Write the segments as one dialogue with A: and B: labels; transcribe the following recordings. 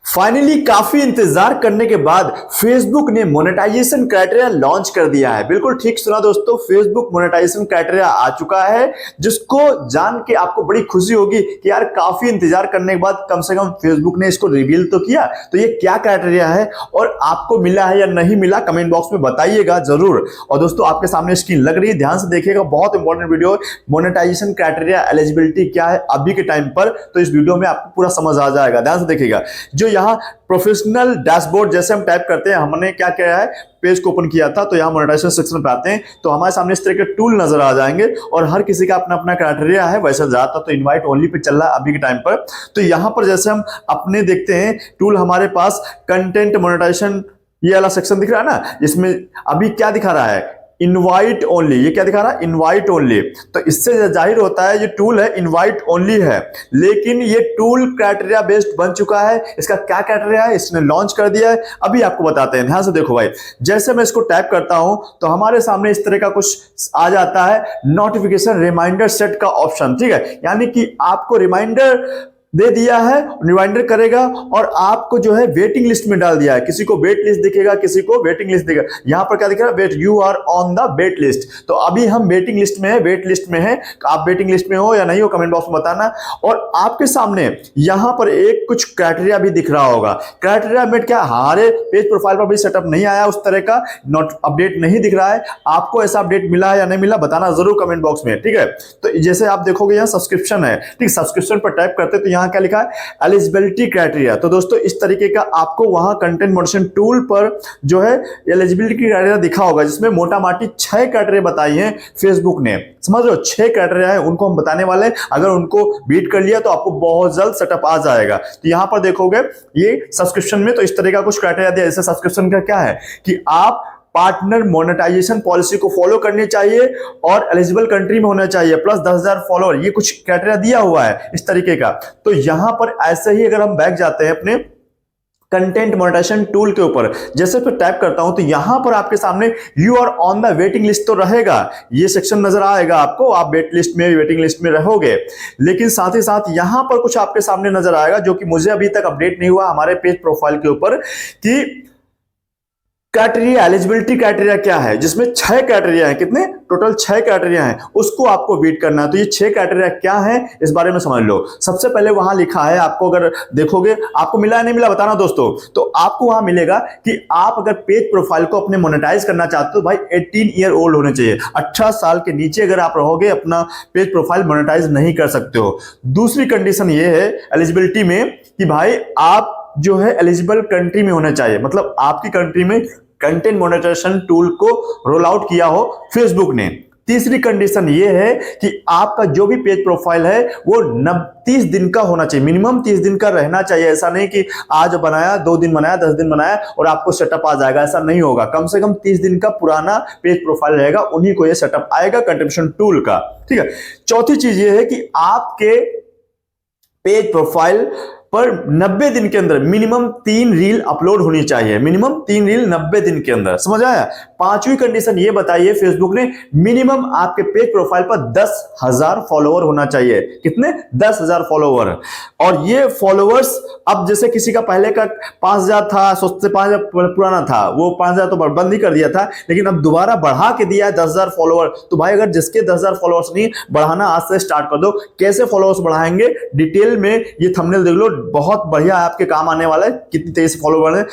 A: Finally काफी इंतजार करने के बाद फेसबुक ने मोनेटाइजेशन क्राइटेरिया लॉन्च कर दिया है। बिल्कुल ठीक सुना दोस्तों, फेसबुक मोनेटाइजेशन क्राइटेरिया आ चुका है, जिसको जान के आपको बड़ी खुशी होगी कि यार काफी इंतजार करने के बाद कम से कम फेसबुक ने इसको रिवील तो किया। तो ये क्या क्राइटेरिया है और आपको मिला है या नहीं मिला, कमेंट बॉक्स में बताइएगा जरूर। और दोस्तों आपके सामने स्क्रीन लग रही है, ध्यान से देखिएगा, बहुत important video. Monetisation criteria eligibility क्या है अभी के टाइम पर, तो इस वीडियो में आपको पूरा समझ आ जाएगा। ध्यान से देखिएगा। जो यहाँ प्रोफेशनल डैशबोर्ड जैसे हम टाइप करते हैं, हमने क्या किया है, पेज को ओपन किया था, तो यहाँ मोनेटाइजेशन सेक्शन पे आते हैं तो हमारे सामने इस तरह के टूल नजर आ जाएंगे और हर किसी का अपना अपना क्राइटेरिया है। वैसे ज्यादातर तो इनवाइट ओनली पे चल रहा है अभी के टाइम पर। तो यहाँ पर जैसे हम अपने देखते हैं टूल, हमारे पास कंटेंट मोनेटाइजेशन ये वाला सेक्शन दिख रहा है ना, इसमें अभी क्या दिखा रहा है, इनवाइट ओनली। ये क्या दिखा रहा है, इनवाइट ओनली। तो इससे जाहिर होता है ये टूल है इनवाइट ओनली है, लेकिन ये टूल क्राइटेरिया बेस्ड बन चुका है। इसका क्या क्राइटेरिया है, इसने लॉन्च कर दिया है, अभी आपको बताते हैं। ध्यान से देखो भाई, जैसे मैं इसको टाइप करता हूं तो हमारे सामने इस तरह का कुछ आ जाता है, नोटिफिकेशन रिमाइंडर सेट का ऑप्शन। ठीक है, यानी कि आपको रिमाइंडर दे दिया है, रिमाइंडर करेगा और आपको जो है वेटिंग लिस्ट में डाल दिया है। किसी को वेट लिस्ट दिखेगा, किसी को वेटिंग लिस्ट दिखेगा। यहां पर क्या दिख रहा है, wait, you are on the wait list. तो अभी हम वेटिंग लिस्ट में है, वेट लिस्ट में है। आप वेटिंग लिस्ट में हो या नहीं हो कमेंट बॉक्स में बताना। और आपके सामने यहां पर एक कुछ क्राइटेरिया भी दिख रहा होगा। क्राइटेरिया में क्या, हमारे पेज प्रोफाइल पर भी सेटअप नहीं आया, उस तरह का नोट अपडेट नहीं दिख रहा है। आपको ऐसा अपडेट मिला है या नहीं मिला, बताना जरूर कमेंट बॉक्स में। ठीक है, तो जैसे आप देखोगे यहाँ सब्सक्रिप्शन है, ठीक, सब्सक्रिप्शन पर टाइप करते तो क्या लिखा है, एलिजिबिलिटी क्राइटेरिया। तो दोस्तों इस तरीके का आपको वहां कंटेंट मॉडरेशन टूल पर जो है एलिजिबिलिटी क्राइटेरिया दिखा होगा, जिसमें मोटा माटी 6 क्राइटेरिया बताई हैं फेसबुक ने। समझ लो 6 क्राइटेरिया है, उनको हम बताने वाले हैं। अगर उनको बीट कर लिया तो आपको बहुत जल्द सेटअप आ जाएगा। तो यहां पर देखोगे ये सब्सक्रिप्शन में तो इस तरह का कुछ क्राइटेरिया दिया। जैसे सब्सक्रिप्शन का क्या है कि आप पार्टनर मोनेटाइजेशन पॉलिसी को फॉलो करनी चाहिए और एलिजिबल कंट्री में होना चाहिए, प्लस 10,000 फॉलोअर। ये कुछ क्राइटेरिया दिया हुआ है इस तरीके का। तो यहां पर ऐसे ही अगर हम बैक जाते हैं अपने कंटेंट मोनेटाइजेशन टूल के ऊपर, जैसे फिर टाइप करता हूं तो यहां पर आपके सामने you are on the waiting list तो रहेगा, ये सेक्शन नजर आएगा आपको, आप वेट लिस्ट में, वेटिंग लिस्ट में रहोगे। लेकिन साथ ही साथ यहां पर कुछ आपके सामने नजर आएगा जो कि मुझे अभी तक अपडेट नहीं हुआ हमारे पेज प्रोफाइल के ऊपर, कि क्राइटेरिया, एलिजिबिलिटी क्राइटेरिया क्या है, जिसमें 6 क्राइटेरिया है। कितने टोटल 6 क्राइटेरिया है, उसको आपको बीट करना है। तो ये 6 क्राइटेरिया क्या है इस बारे में समझ लो। सबसे पहले वहां लिखा है, आपको अगर देखोगे, आपको मिला है नहीं मिला बताना दोस्तों। तो आपको वहां मिलेगा कि आप अगर पेज प्रोफाइल को अपने मोनेटाइज करना चाहते हो, भाई 18 ईयर ओल्ड होने चाहिए। 18 साल के नीचे अगर आप रहोगे अपना पेज प्रोफाइल मोनेटाइज नहीं कर सकते हो। दूसरी कंडीशन ये है एलिजिबिलिटी में कि भाई आप जो है एलिजिबल कंट्री में होना चाहिए, मतलब आपकी कंट्री में कंटेंट मोनेटाइजेशन टूल को रोल आउट किया हो फेसबुक ने। तीसरी कंडीशन ये है कि आपका जो भी पेज प्रोफाइल है वो 30 दिन का होना चाहिए, मिनिमम 30 दिन का रहना चाहिए। ऐसा नहीं कि आज बनाया, 2 दिन बनाया, 10 दिन बनाया और आपको सेटअप आ जाएगा, ऐसा नहीं होगा। कम से कम 30 दिन का पुराना पेज प्रोफाइल रहेगा, उन्हीं को ये सेटअप आएगा कंट्रीब्यूशन टूल का। ठीक है, चौथी चीज ये है कि आपके पेज प्रोफाइल पर 90 दिन के अंदर मिनिमम 3 रील अपलोड होनी चाहिए, मिनिमम 3 रील 90 दिन के अंदर। समझ आया। पांचवी कंडीशन ये बताइए फेसबुक ने, मिनिमम आपके पेज प्रोफाइल पर 10,000 फॉलोअर होना चाहिए। कितने, 10,000 फॉलोअर। और ये फॉलोअर्स अब जैसे किसी का पहले का 5,000 था, सोचते 5,000 पुराना था, वो 5,000 तो बंद ही कर दिया था, लेकिन अब दोबारा बढ़ा के दिया है 10,000 फॉलोअर। तो भाई अगर जिसके 10,000 फॉलोअर्स नहीं, बढ़ाना आज से स्टार्ट कर दो। कैसे फॉलोअर्स बढ़ाएंगे डिटेल में ये थंबनेल देख लो, बहुत बढ़िया है, आपके काम आने वाला है। कितनी तेजी से फॉलोअर बढ़े,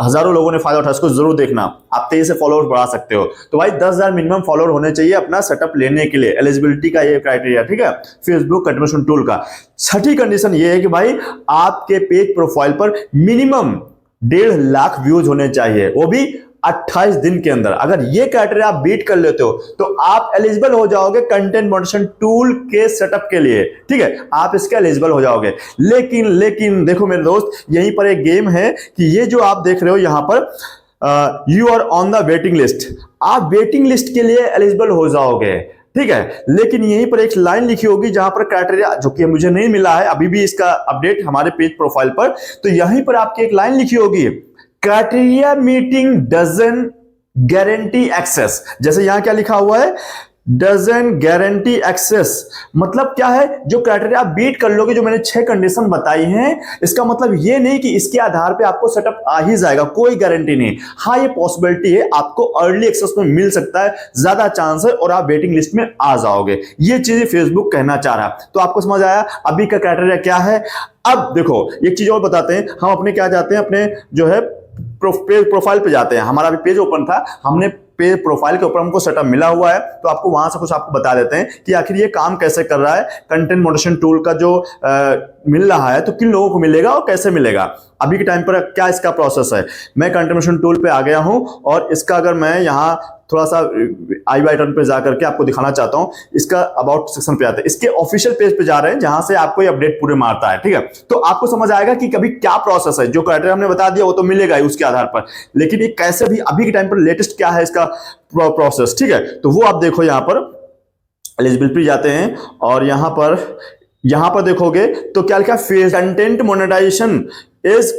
A: हजारों लोगों ने फायदा उठाया, इसको जरूर देखना, आप तेजी से फॉलोअर बढ़ा सकते हो। तो भाई 10,000 मिनिमम फॉलोअर होने चाहिए अपना सेटअप लेने के लिए, एलिजिबिलिटी का ये क्राइटेरिया। ठीक है, फेसबुक कंट्रीब्यूशन टूल का। छठी कंडीशन ये है कि भाई आपके पेज प्रोफाइल पर मिनिमम 1.5 लाख व्यूज होने चाहिए, वो भी 28 दिन के अंदर। अगर ये क्राइटेरिया आप बीट कर लेते हो तो आप एलिजिबल हो जाओगे कंटेंट मॉडरेशन टूल के सेटअप के लिए। ठीक है, आप इसके एलिजिबल हो जाओगे। लेकिन देखो मेरे दोस्त, यहीं पर एक गेम है कि ये जो आप देख रहे हो यहां पर you are on the waiting list, आप वेटिंग लिस्ट के लिए एलिजिबल हो जाओगे। ठीक है, लेकिन यहीं पर एक लाइन लिखी होगी जहां पर क्राइटेरिया, जो कि मुझे नहीं मिला है अभी भी इसका अपडेट हमारे पेज प्रोफाइल पर, तो यहीं पर आपकी एक लाइन लिखी होगी, criteria meeting doesn't guarantee access. जैसे यहां क्या लिखा हुआ है, डजंट गारंटी एक्सेस। मतलब क्या है, जो क्राइटेरिया आप बीट कर लोगे, जो मैंने 6 कंडीशन बताई हैं, इसका मतलब ये नहीं कि इसके आधार पे आपको सेटअप आ ही जाएगा, कोई गारंटी नहीं। हाँ, ये पॉसिबिलिटी है, आपको अर्ली एक्सेस में मिल सकता है, ज्यादा चांस है, और आप वेटिंग लिस्ट में आ जाओगे। ये चीजें फेसबुक कहना चाह रहा है। तो आपको समझ आया अभी का क्राइटेरिया क्या है। अब देखो एक चीज और बताते हैं, हम अपने क्या जाते हैं, अपने जो है पेज प्रोफाइल पे जाते हैं। हमारा भी पेज ओपन था, हमने पेज प्रोफाइल के ऊपर हमको सेटअप मिला हुआ है, तो आपको वहां से कुछ आपको बता देते हैं कि आखिर ये काम कैसे कर रहा है। कंटेंट मॉडरेशन टूल का जो मिल रहा है, तो किन लोगों को मिलेगा और कैसे मिलेगा, अभी के टाइम पर क्या इसका प्रोसेस है। मैं कंटेंट मॉडरेशन टूल पे आ गया हूं, और इसका अगर मैं यहां थोड़ा सा आई बटन पे जाकर के आपको दिखाना चाहता हूं, इसका अबाउट सेक्शन पे आते हैं, इसके ऑफिशियल पेज पे जा रहे हैं, जहां से आपको ये अपडेट पूरे मारता है। ठीक है, तो आपको समझ आएगा कि कभी क्या प्रोसेस है। जो क्राइटेरिया हमने बता दिया वो तो मिलेगा ही उसके आधार पर, लेकिन ये कैसे भी अभी के टाइम पर लेटेस्ट क्या है इसका प्रोसेस। ठीक है, तो वो आप देखो, यहां पर एलिजिबिलिटी जाते हैं, और यहां पर देखोगे तो क्या लिखा है, content monetisation is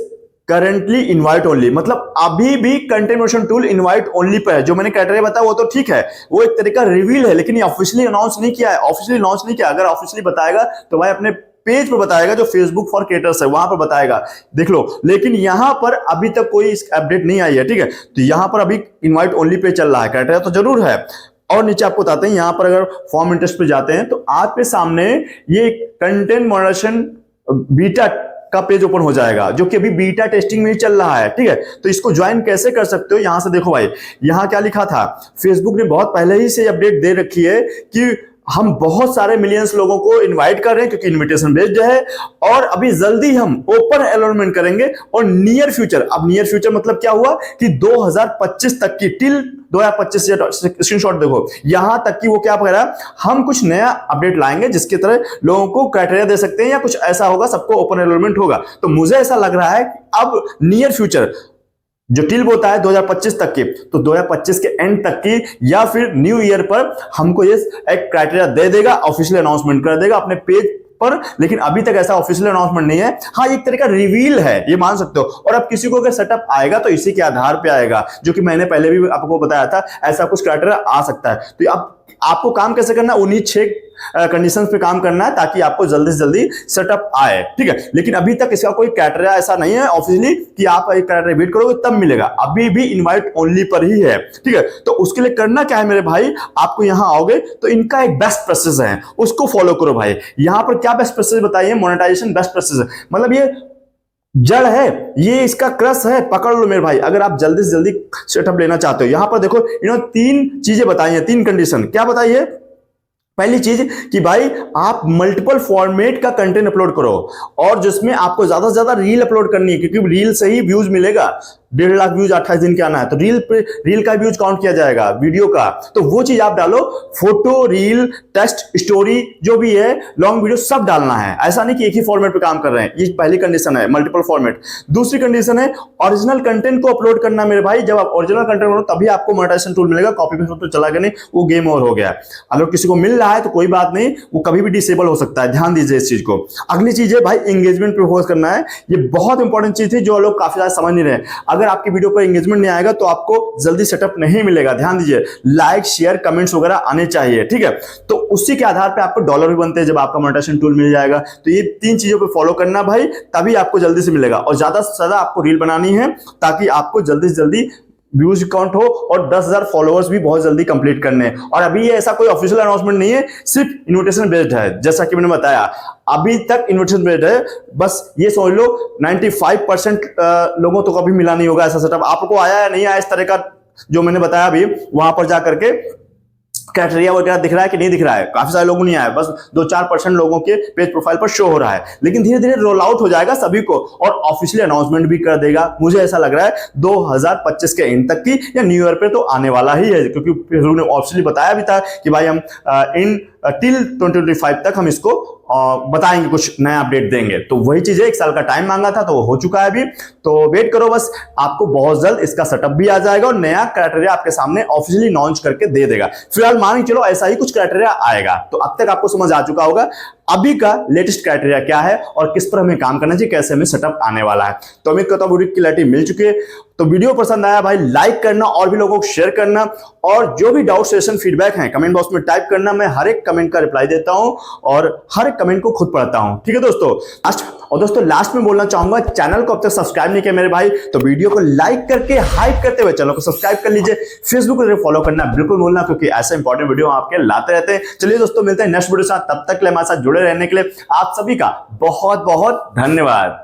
A: currently invite only. मतलब अभी भी content moderation tool invite only पर है। जो मैंने क्राइटेरिया बताया वो तो ठीक है, वो एक तरीका रिवील है, लेकिन ये ऑफिशियली अनाउंस नहीं किया है, ऑफिशियली लॉन्च नहीं किया। अगर ऑफिशियली बताएगा तो भाई अपने पेज पर बताएगा, जो फेसबुक फॉर क्रिएटर्स है वहां पर बताएगा, देख लो। लेकिन यहां पर अभी तक कोई अपडेट नहीं आई है। ठीक है, तो यहां पर अभी इनवाइट ओनली पे चल रहा है, क्राइटेरिया तो जरूर है। और नीचे आपको बताते हैं, यहां पर अगर फॉर्म इंटरेस्ट पे जाते हैं तो आपके सामने ये कंटेंट मॉडरेशन बीटा का पेज ओपन हो जाएगा, जो कि अभी बीटा टेस्टिंग में ही चल रहा है। ठीक है, तो इसको ज्वाइन कैसे कर सकते हो, यहां से देखो भाई, यहां क्या लिखा था, फेसबुक ने बहुत पहले ही से अपडेट दे रखी है कि हम बहुत सारे मिलियंस लोगों को इनवाइट कर रहे हैं, क्योंकि इनविटेशन बेस्ड है, और अभी जल्दी हम ओपन एनरोलमेंट करेंगे। और नियर फ्यूचर, अब नियर फ्यूचर मतलब क्या हुआ कि 2025 तक की, टिल 2025 स्क्रीनशॉट देखो, यहां तक की वो क्या कह रहा है, हम कुछ नया अपडेट लाएंगे जिसकी तरह लोगों को क्राइटेरिया दे सकते हैं, या कुछ ऐसा होगा, सबको ओपन एनरोलमेंट होगा। तो मुझे ऐसा लग रहा है अब नियर फ्यूचर जो टिल होता है 2025 तक की, तो 2025 के एंड तक की, या फिर न्यू ईयर पर हमको ये एक क्राइटेरिया दे देगा, ऑफिशियल अनाउंसमेंट कर देगा अपने पेज पर। लेकिन अभी तक ऐसा ऑफिशियल अनाउंसमेंट नहीं है। हाँ, एक तरह का रिवील है, ये मान सकते हो। और अब किसी को अगर सेटअप आएगा तो इसी के आधार पे आएगा, जो कि मैंने पहले भी आपको बताया था, ऐसा कुछ क्राइटेरिया आ सकता है। तो अब आपको काम कैसे करना है, उन्हीं 6 कंडीशंस पे काम करना है, ताकि आपको जल्दी से जल्दी सेटअप आए। ठीक है, लेकिन अभी तक इसका कोई क्राइटेरिया ऐसा नहीं है ऑफिशियली कि आप एक क्राइटेरिया बीट करोगे तब मिलेगा, अभी भी इनवाइट ओनली पर ही है। ठीक है, तो उसके लिए करना क्या है मेरे भाई, आपको यहां आओगे तो इनका एक बेस्ट प्रोसेस है, उसको फॉलो करो भाई। यहां पर क्या बेस्ट प्रोसेस बताइए, मोनेटाइजेशन बेस्ट प्रोसेस है, मतलब ये जड़ है, ये इसका क्रस है, पकड़ लो मेरे भाई। अगर आप जल्दी से जल्दी सेटअप लेना चाहते हो, यहां पर देखो इन्होंने 3 चीजें बताई हैं, 3 कंडीशन। क्या बताई है, पहली चीज कि भाई आप मल्टीपल फॉर्मेट का कंटेंट अपलोड करो, और जिसमें आपको ज्यादा से ज्यादा रील अपलोड करनी है, क्योंकि रील से ही व्यूज मिलेगा। 1.5 लाख व्यूज 28 दिन के आना है, तो रील का व्यूज काउंट किया जाएगा, वीडियो का। तो वो चीज आप डालो, फोटो, रील, टेक्स्ट, स्टोरी, जो भी है, लॉन्ग वीडियो सब डालना है। ऐसा नहीं कि एक ही फॉर्मेट पे काम कर रहे हैं, ये पहली कंडीशन है, मल्टीपल फॉर्मेट। दूसरी कंडीशन है ओरिजिनल कंटेंट को अपलोड करना मेरे भाई। जब आप ओरिजिनल कंटेंट बनाओ तभी आपको मोनेटाइजेशन टूल मिलेगा, कॉपी पेस्ट तो चला गया नहीं, वो गेम ओवर हो गया। अगर किसी को मिल रहा है तो कोई बात नहीं, वो कभी भी डिसेबल हो सकता है, ध्यान दीजिए इस चीज को। अगली चीज है भाई, एंगेजमेंट पे फोकस करना है। ये बहुत इंपॉर्टेंट चीज थी, जो लोग काफी ज्यादा समझ नहीं रहे। अगर आपकी वीडियो पर एंगेजमेंट नहीं आएगा तो आपको जल्दी सेटअप नहीं मिलेगा, ध्यान दीजिए। लाइक, शेयर, कमेंट्स वगैरह आने चाहिए। ठीक है, तो उसी के आधार पे आपको डॉलर भी बनते हैं जब आपका मोनेटाइजेशन टूल मिल जाएगा। तो ये 3 चीजों पे फॉलो करना भाई, तभी आपको जल्दी से मिलेगा। और ज्यादा से ज्यादा आपको रील बनानी है, ताकि आपको जल्दी से जल्दी व्यूज काउंट हो, और 10,000 फॉलोअर्स भी बहुत जल्दी कंप्लीट करने हैं। और अभी ये ऐसा कोई ऑफिशियल अनाउंसमेंट नहीं है, सिर्फ इन्विटेशन बेस्ड है, जैसा कि मैंने बताया। अभी तक इन्विटेशन बेस्ड है, बस ये समझ लो 95% लोगों तो कभी मिला नहीं होगा ऐसा सेटअप। आपको आया या नहीं आया इस तरह का, जो मैंने बताया अभी, वहां पर जाकर के क्राइटेरिया वगैरह दिख रहा है कि नहीं दिख रहा है। काफी सारे लोगों नहीं आए, बस 2-4% लोगों के पेज प्रोफाइल पर शो हो रहा है, लेकिन धीरे धीरे रोल आउट हो जाएगा सभी को, और ऑफिशियली अनाउंसमेंट भी कर देगा। मुझे ऐसा लग रहा है 2025 के एंड तक की, या न्यू ईयर पे तो आने वाला ही है, क्योंकि फेसबुक ने ऑफिशियली बताया भी था कि भाई हम इन टिल 2025 तक हम इसको बताएंगे, कुछ नया अपडेट देंगे। तो वही चीज है, 1 साल का टाइम मांगा था, तो वो हो चुका है अभी। तो वेट करो बस, आपको बहुत जल्द इसका सेटअप भी आ जाएगा, और नया क्राइटेरिया आपके सामने ऑफिशियली लॉन्च करके दे देगा। फिलहाल मान के चलो ऐसा ही कुछ क्राइटेरिया आएगा। तो अब तक आपको समझ आ चुका होगा। अभी का लेटेस्ट क्राइटेरिया क्या है और किस पर हमें काम करना चाहिए, कैसे हमें सेटअप आने वाला है। तो उम्मीद करता हूं वीडियो की क्लैरिटी मिल चुकी है। तो वीडियो पसंद आया भाई लाइक करना और भी लोगों को शेयर करना, और जो भी डाउट सेशन फीडबैक है कमेंट बॉक्स में टाइप करना। मैं हर एक कमेंट का रिप्लाई देता हूं और हर एक कमेंट को खुद पढ़ता हूं। ठीक है दोस्तों, लास्ट में बोलना चाहूंगा, चैनल को अब तक सब्सक्राइब नहीं किया मेरे भाई तो वीडियो को लाइक करके हाइप करते हुए चैनल को सब्सक्राइब कर लीजिए। फेसबुक को फॉलो करना बिल्कुल भूलना, क्योंकि ऐसे इंपॉर्टेंट वीडियो आपके लाते रहते हैं। चलिए दोस्तों, मिलते हैं नेक्स्ट वीडियो के साथ, तब तक के लिए हमारे साथ जुड़े रहने के लिए आप सभी का बहुत बहुत धन्यवाद।